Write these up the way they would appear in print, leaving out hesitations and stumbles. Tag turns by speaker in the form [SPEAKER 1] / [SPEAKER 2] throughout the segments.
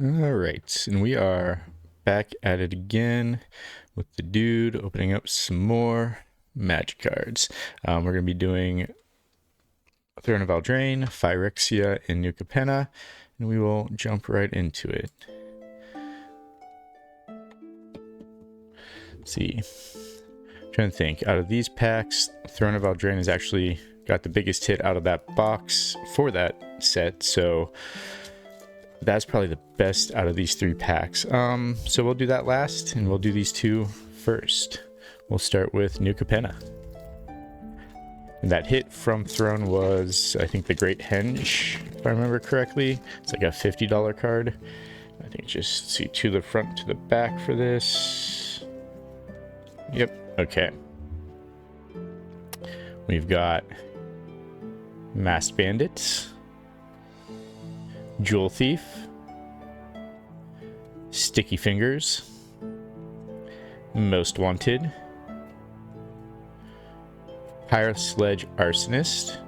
[SPEAKER 1] All right, and we are back at it again with the dude opening up some more magic cards. We're going to be doing Throne of Eldraine, Phyrexia, and New Capenna, and we will jump right into it. Let's see. I'm trying to think. Out of these packs, Throne of Eldraine has actually got the biggest hit out of that box for that set, so that's probably the best out of these three packs. So we'll do that last, and we'll do these two first. We'll start with New Capenna. And that hit from Throne was, I think, the Great Henge, if I remember correctly. It's like a $50 card. I think just see to the front, to the back for this. Yep, okay. We've got Masked Bandits, Jewel Thief, Sticky Fingers, Most Wanted, Pyro Sledge Arsonist,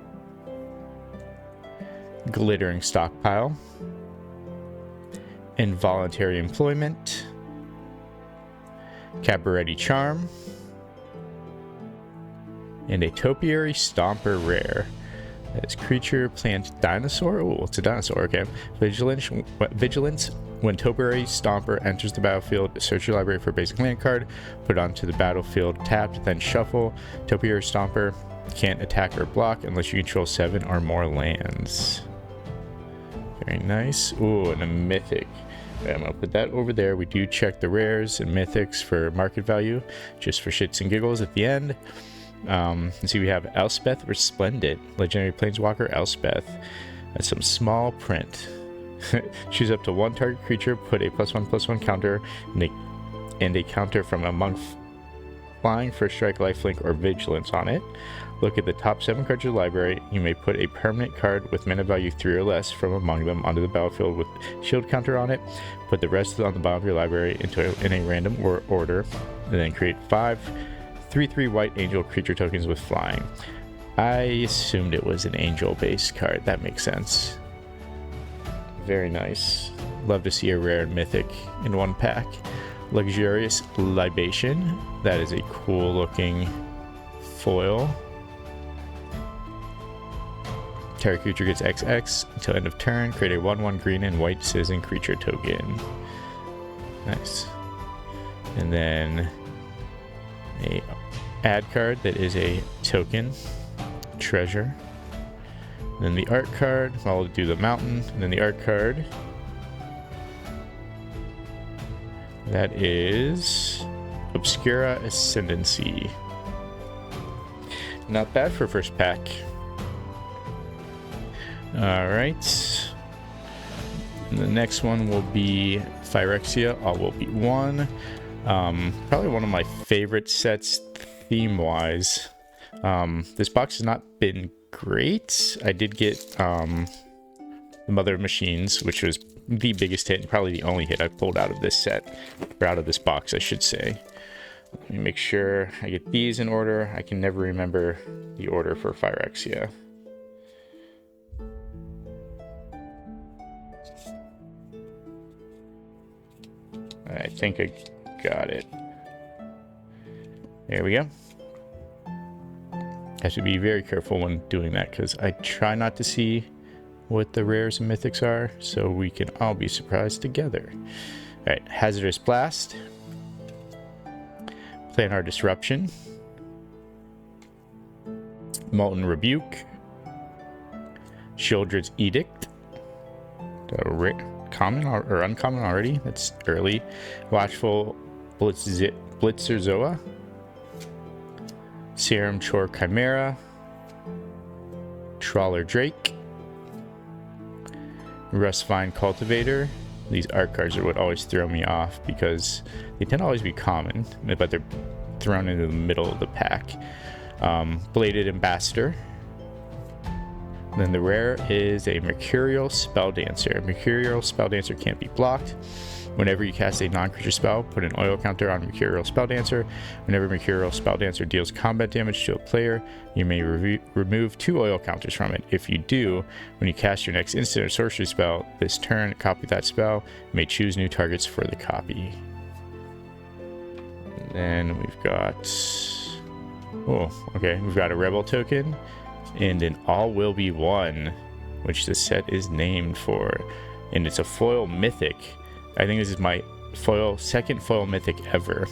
[SPEAKER 1] Glittering Stockpile, Involuntary Employment, Cabaretti Charm, and a Topiary Stomper Rare. That is creature, plant, dinosaur. Oh, it's a dinosaur. Okay. Vigilance. When Topiary Stomper enters the battlefield, search your library for a basic land card, put it onto the battlefield tapped, then shuffle. Topiary Stomper can't attack or block unless you control 7 or more lands. Very nice. Ooh, and a Mythic. Okay, I'm going to put that over there. We do check the rares and Mythics for market value, just for shits and giggles at the end. Let's see, we have Elspeth Resplendent, Legendary Planeswalker Elspeth. That's some small print. Choose up to one target creature, put a +1/+1 counter and a counter from among flying, first strike, lifelink, or vigilance on it. Look at the top 7 cards of the library. You may put a permanent card with mana value 3 or less from among them onto the battlefield with shield counter on it. Put the rest on the bottom of your library in a random order, and then create 5 3/3 white angel creature tokens with flying. I assumed it was an angel-based card. That makes sense. Very nice. Love to see a rare and mythic in one pack. Luxurious Libation. That is a cool looking foil. Target creature gets XX until end of turn. Create a 1/1 green and white citizen creature token. Nice. And then a add card that is a token. Treasure. Then the art card, I'll do the mountain, and then the art card. That is Obscura Ascendancy. Not bad for first pack. Alright. The next one will be Phyrexia, all will be one. Probably one of my favorite sets theme-wise. This box has not been great. I did get the Mother of Machines, which was the biggest hit and probably the only hit I pulled out of this set, or out of this box, I should say. Let me make sure I get these in order. I can never remember the order for Phyrexia. I think I got it. There we go. Have to be very careful when doing that because I try not to see what the rares and mythics are, so we can all be surprised together. Alright, Hazardous Blast, Planar Disruption, Molten Rebuke, Sheoldred's Edict, common or uncommon already, that's early, Watchful Blitzerzoa, Serum Chore Chimera, Trawler Drake, Rustvine Cultivator. These art cards are what always throw me off because they tend to always be common, but they're thrown into the middle of the pack. Bladed Ambassador, Then the rare is a Mercurial Spelldancer. Mercurial Spelldancer can't be blocked. Whenever you cast a non-creature spell, put an oil counter on Mercurial Spelldancer. Whenever Mercurial Spelldancer deals combat damage to a player, you may remove 2 oil counters from it. If you do, when you cast your next instant or sorcery spell this turn, copy that spell. You may choose new targets for the copy. And then we've got... Oh, okay. We've got a Rebel token and an All Will Be One, which the set is named for. And it's a foil Mythic. I think this is my second foil Mythic ever.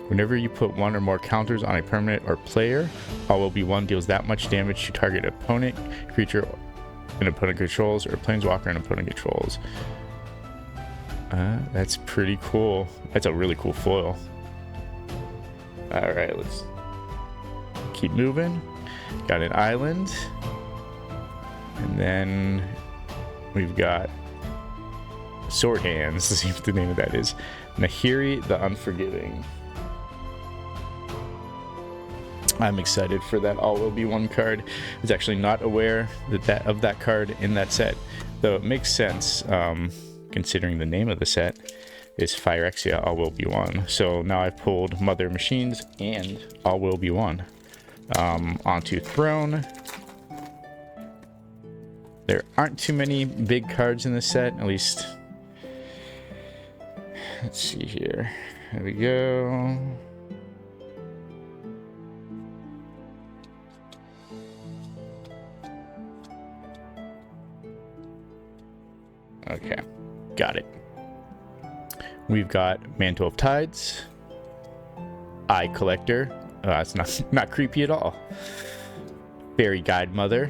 [SPEAKER 1] Whenever you put 1 or more counters on a permanent or player, All Will Be One deals that much damage to target opponent, creature an opponent controls, or planeswalker an opponent controls. That's pretty cool. That's a really cool foil. Alright, let's keep moving. Got an island. And then we've got Sword Hands, to see what the name of that is. Nahiri the Unforgiving. I'm excited for that All Will Be One card. I was actually not aware of that card in that set, though it makes sense considering the name of the set is Phyrexia All Will Be One. So now I've pulled Mother Machines and All Will Be One. Onto Throne. There aren't too many big cards in this set, at least. Let's see here. There we go. Okay, got it. We've got Mantle of Tides, Eye Collector. It's not creepy at all. Fairy Guide Mother,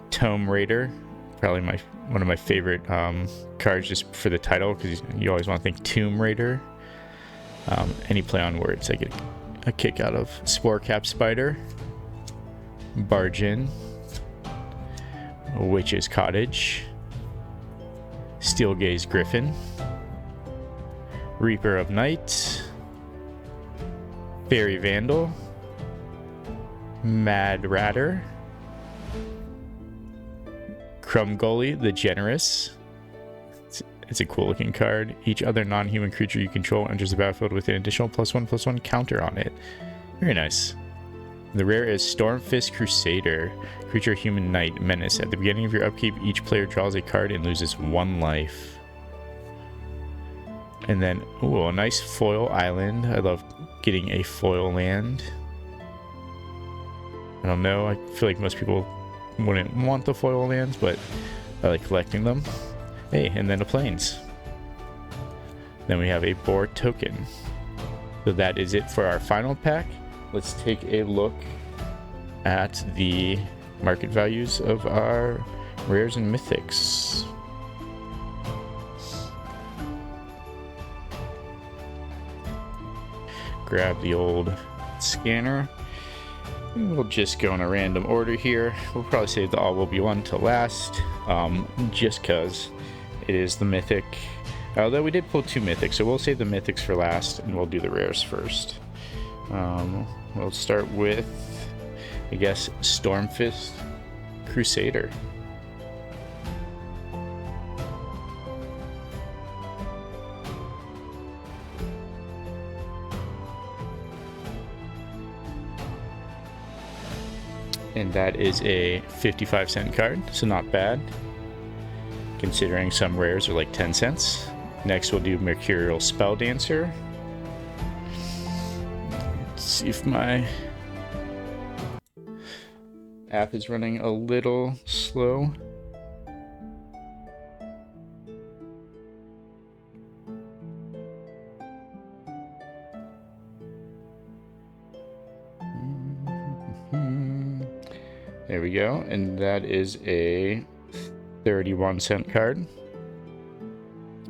[SPEAKER 1] Tome Raider, probably one of my favorite cards just for the title, because you always want to think Tomb Raider. Any play on words I get a kick out of. Spore Cap Spider, Bargain, Witch's Cottage, Steel Gaze Griffin, Reaper of Night, Fairy Vandal, Mad Ratter, Crumgully the Generous. It's a cool looking card. Each other non-human creature you control enters the battlefield with an additional +1/+1 counter on it. Very nice. The rare is Stormfist Crusader. Creature Human Knight Menace. At the beginning of your upkeep, each player draws a card and loses 1 life. And then, ooh, a nice foil island. I love getting a foil land. I don't know, I feel like most people wouldn't want the foil lands, but I like collecting them. Hey, and then the planes. Then we have a boar token. So that is it for our final pack. Let's take a look at the market values of our rares and mythics. Grab the old scanner. We'll just go in a random order here. We'll probably save the All Will Be One to last, just because it is the mythic. Although we did pull 2 mythics, so we'll save the mythics for last, and we'll do the rares first. We'll start with, I guess, Stormfist Crusader. And that is a 55-cent card, so not bad, considering some rares are like 10 cents. Next we'll do Mercurial Spelldancer. Let's see if my app is running a little slow. There we go, and that is a 31-cent card.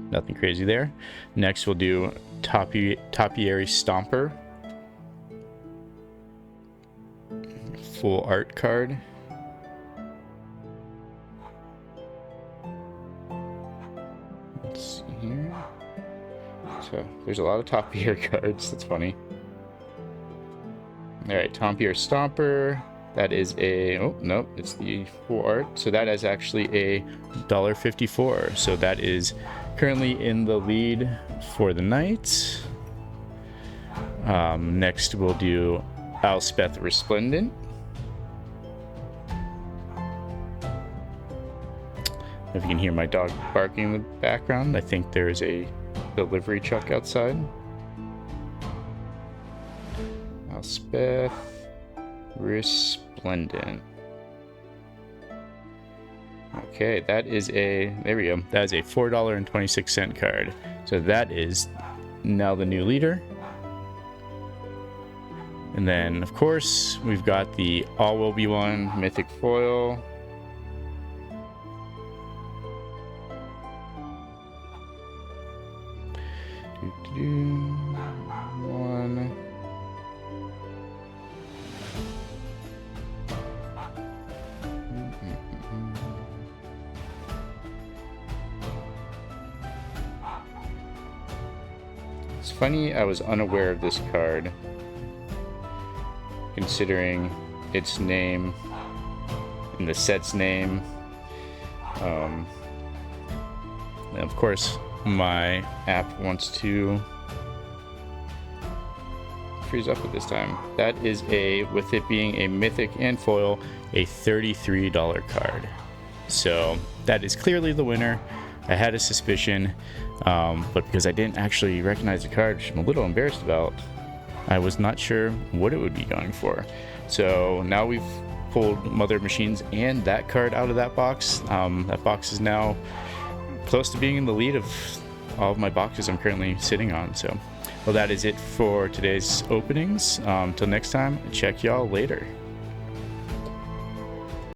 [SPEAKER 1] Nothing crazy there. Next we'll do Topiary Stomper. Full art card. Let's see here. So there's a lot of Topiary cards, that's funny. Alright, Topiary Stomper. That is a, oh, no, it's the full art. So that is actually a $1.54. So that is currently in the lead for the night. Next, we'll do Elspeth Resplendent. If you can hear my dog barking in the background, I think there's a delivery truck outside. Elspeth Resplendent. Okay, that is a, there we go. That is a $4.26 card. So that is now the new leader. And then, of course, we've got the All Will Be One Mythic Foil. One. It's funny, I was unaware of this card, considering its name and the set's name. And of course, my app wants to freeze up at this time. That is a, with it being a mythic and foil, a $33 card. So that is clearly the winner. I had a suspicion, but because I didn't actually recognize the card, which I'm a little embarrassed about, I was not sure what it would be going for. So now we've pulled Mother of Machines and that card out of that box. That box is now close to being in the lead of all of my boxes I'm currently sitting on. So, well, that is it for today's openings. Till next time, check y'all later.